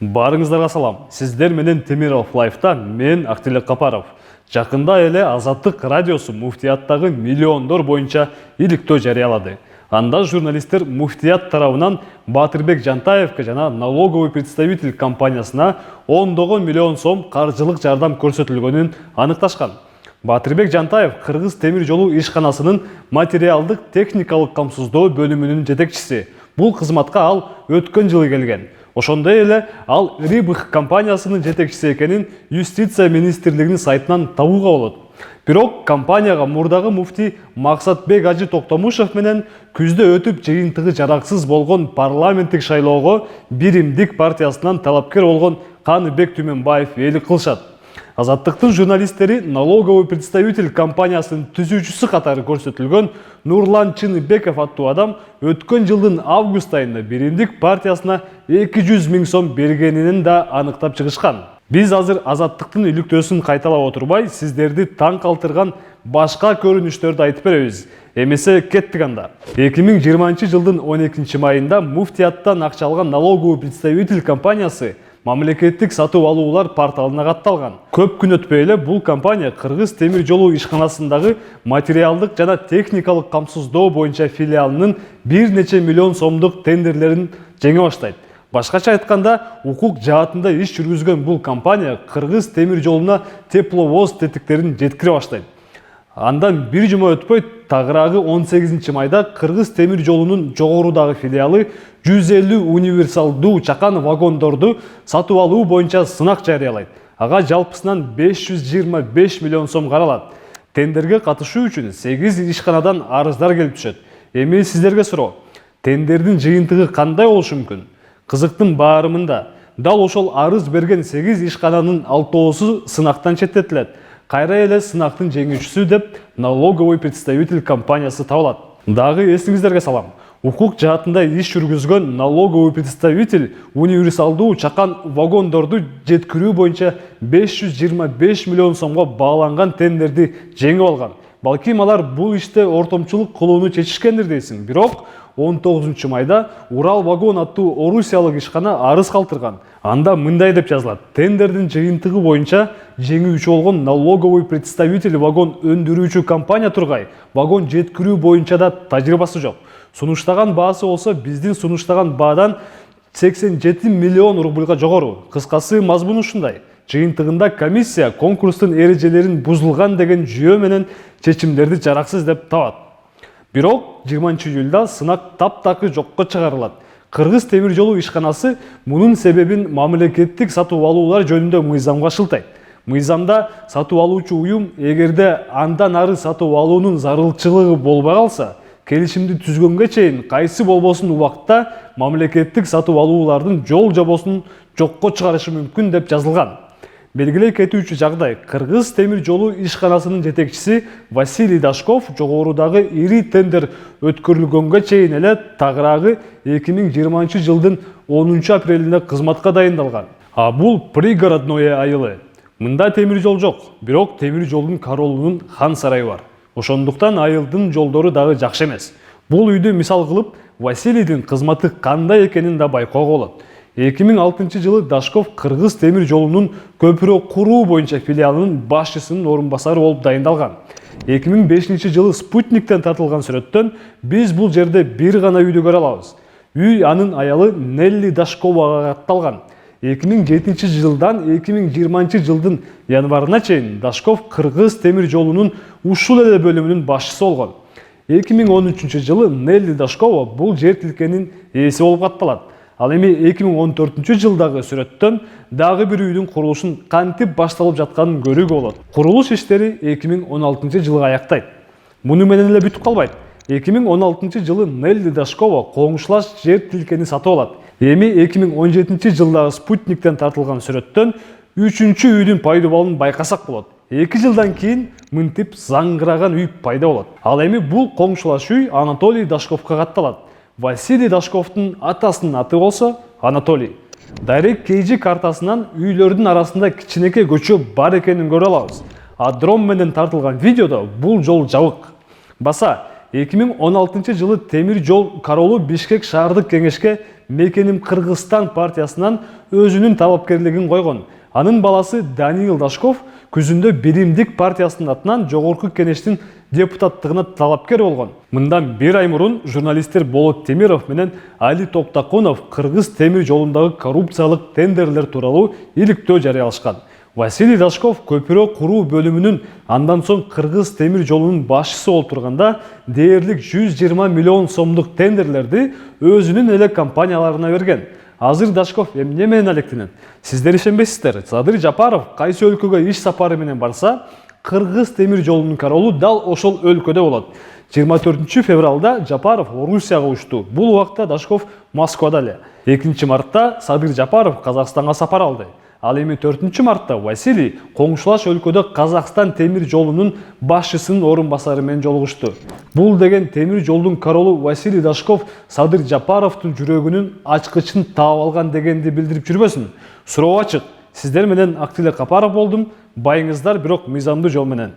Барыңыздарга салам. Сиздер менен Темиров Лайфта мен Актилек Капаров. Жакында эле Азаттык радиосу муфтияттагы миллиондор боюнча иликтөө жарыялады. Анда журналисттер муфтият тарабынан Батырбек Жантаевке жана налоговый представитель компаниясына 10 миллион сом каржылык жардам көрсөтүлгөнүн аныкташкан. Батырбек Жантаев Кыргыз темир жолу ишканасынын материалдык техникалык камсыздоо бөлүмүнүн жетекчиси. Бул кызматка ал өткөн жылы келген. Ошондой эле ал Рибых компаниясынын жетекчиси экенин Юстиция министрлигинин сайтынан табууга болот. Бирок компанияга мурдагы муфти Максатбек Ажы Токтомушев менен күздө өтүп жыйынтыгы жараксыз болгон парламенттик шайлоого Биримдик партиясынан талапкер болгон Каныбек Түмөнбаев ээлик кылышат. Азаттыктын журналисттери налоговый представитель компаниясынын түзүүчүсү катары көрсөтүлгөн Нурлан Чыныбеков аттуу адам өткөн жылдын август айында Биримдик партиясына 200 000 сом бергенин да аныктап чыгышкан. Биз азыр Азаттыктын иликтөөсүн кайталап отурбай, сиздерди таң калтырган башка көрүнүштөрдү айтып беребиз. Эмесе кеттик анда. 2020 жылдын 12 майында муфтияттан акча алган налоговый представитель компаниясы мамлекеттик сатып алуулар порталына катталган. Көп күн өтпөй эле бул компания Кыргыз темир жолу ишканасындагы материалдык жана техникалык камсыздоо боюнча филиалынын бир нече миллион сомдук тендерлерин жеңе баштайт. Башкача айтканда, укук жаатында иш жүргүзгөн бул компания Кыргыз темир жолуна тепловоз тетиктерин жеткире баштайт. Андан бир жума өтпөй, тагыраагы 18 майда Кыргыз темир жолунун жогорудагы филиалы 150 универсалдуу чакан вагондорду сатып алуу боюнча сынак жарыялайт. Ага жалпысынан 525 миллион сом каралат. Тендерге катышуу үчүн 8 ишканадан арыздар келип түшөт. Эми сиздерге суроо. Тендердин жыйынтыгы кандай болушу мүмкүн? Кызыктын баарымында дал ошол арыз берген 8 ишкананын 6оосу сынактан четтетилет. Кайра эле сынактын жеңүүчүсү деп налоговый представитель компаниясы табылат. Дагы эсиңиздерге салам. Укук жаатында иш жүргүзгөн налоговый представитель универсалдуу чакан вагондорду жеткирүү боюнча 525 миллион сомго бааланган тендерди жеңип алган. Балким алар бул иште ортомчулук кылууну чечишкендир дейсиң. Бирок 19 майда Урал вагон аттуу орусиялык ишкана арыз калтырган. Анда мындай деп жазылат: тендердин жыйынтыгы боюнча жеңүүчү болгон налоговый представитель вагон өндүрүүчү компания тургай, вагон жеткирүү боюнча да тажрыйбасы жок. Сунуштаган баасы болсо биздин сунуштаган баадан 87 миллион рубльга жогору. Кыскасы мазмуну ушундай. Жыйынтыгында комиссия конкурстун эрежелерин бузулган деген жүйө менен чечимдерди жараксыз деп табат. Бирок 20 июлда сынак таптакы жокко чыгарылат. Кыргыз темир жолу ишканасы мунун себебин мамлекеттик сатып алуулар жөнүндө мыйзамга шылтайт. Мыйзамда сатып алуучу уюм эгерде андан ары сатып алуунун зарылчылыгы болбой калса, келишимди түзгөнгө чейин кайсы болбосун убакытта мамлекеттик сатып алуулардын жол жобосун жокко чыгарышы мүмкүн деп жазылган. Белгилей кетүүчү жагдай, Кыргыз темир жолу ишканасынын жетекчиси Василий Дашков жогорудагы ири тендер өткөрүлгөнгө чейин эле тагыраагы 2020 жылдын 10 апрелинде кызматка дайындалган. А бул пригородное айылы. Мында темир жол жок, бирок темир жолдун королунун хан сарайы бар. Ошондуктан айылдын жолдору дагы жакшы эмес. Бул үйдү мисал кылып, Василийдин кызматы кандай экенин да байкоого болот. 2006 жылы Дашков Кыргыз темир жолунун көпүрө куруу боюнча филиалынын башчысынын орун басары болуп дайындалган. 2005 жылы Спутниктен тартылган сүрөттөн биз бул жерде бир гана үйдү көрө алабыз. Үй анын аялы Нелли Дашковага катталган. 2007 жылдан 2020 жылдын январына чейин Дашков Кыргыз темир жолунун ушул эле бөлүмүнүн башчысы болгон. 2013 жылы Нелли Дашкова бул жер тилкенин ээси болуп катталат. Ал эми 2014 жылдагы сүрөттөн дагы бир үйдүн курулушун кантип башталып жатканын көрүүгө болот. Курулуш иштери 2016 жылга аяктайт. Муну менен эле бүтүп калбайт. 2016 жылы Нелли Дашкова коңшулаш жер тилкени сатып алат. Эми 2017 жылдагы Спутниктен тартылган сүрөттөн 3-чү үйдүн пайда болуун байкасак болот. 2 жылдан кийин мынтип заңгыраган үй пайда болот. Ал эми бул коңшулаш үй Анатолий Дашковго катталат. Василий Дашковтун атасынын аты болсо Анатолий. Дайрек KG картасынан үйлөрдүн арасында кичинекей көчө бар экенин көрө алабыз. А дрон менен тартылган видеодо бул жол жабык. Баса 2016 жылы темир жол кароолу Бишкек шаардык кеңешке Мекеним Кыргызстан партиясынан өзүнүн талапкерлигин койгон. Анын баласы Даниил Дашков күзүндө Биримдик партиясынын атынан жогорку кеңештин депутаттыгына талапкер болгон. Мындан бир ай мурун журналисттер Болот Темиров менен Али Топтакунов Кыргыз темир жолундагы коррупциялык тендерлер тууралуу иликтөө жарыялашкан. Василий Дашков көпүрө куруу бөлүмүнүн андан соң Кыргыз темир жолунун башчысы болуп турганда дээрлик 120 миллион сомдук тендерлерди өзүнүн эле компанияларына берген. Азыр Дашков эмне менен алектенет? Сиздер ишенбейсиздер. Садыр Жапаров кайсы өлкөгө иш сапары менен барса, Кыргыз темир жолунун кароолу дал ошол өлкөдө болот. 24 февралда Жапаров Орусияга учту. Бул убакта Дашков Москвада эле. 2 мартта Садыр Жапаров Казакстанга сапар алды. Ал эми 4 мартта Василий коңшулаш өлкөдө Казакстан темир жолунун башчысынын орун басары менен жолугушту. Бул деген темир жолдун кароолу Василий Дашков Садыр Жапаровдун жүрөгүнүн ачкычын таап алган дегенди билдирип жүрбөсүн. Суроо ачык. Сиздер менен Актиле Капаров болдум. Байыңыздар бирок мыйзамдуу жол менен.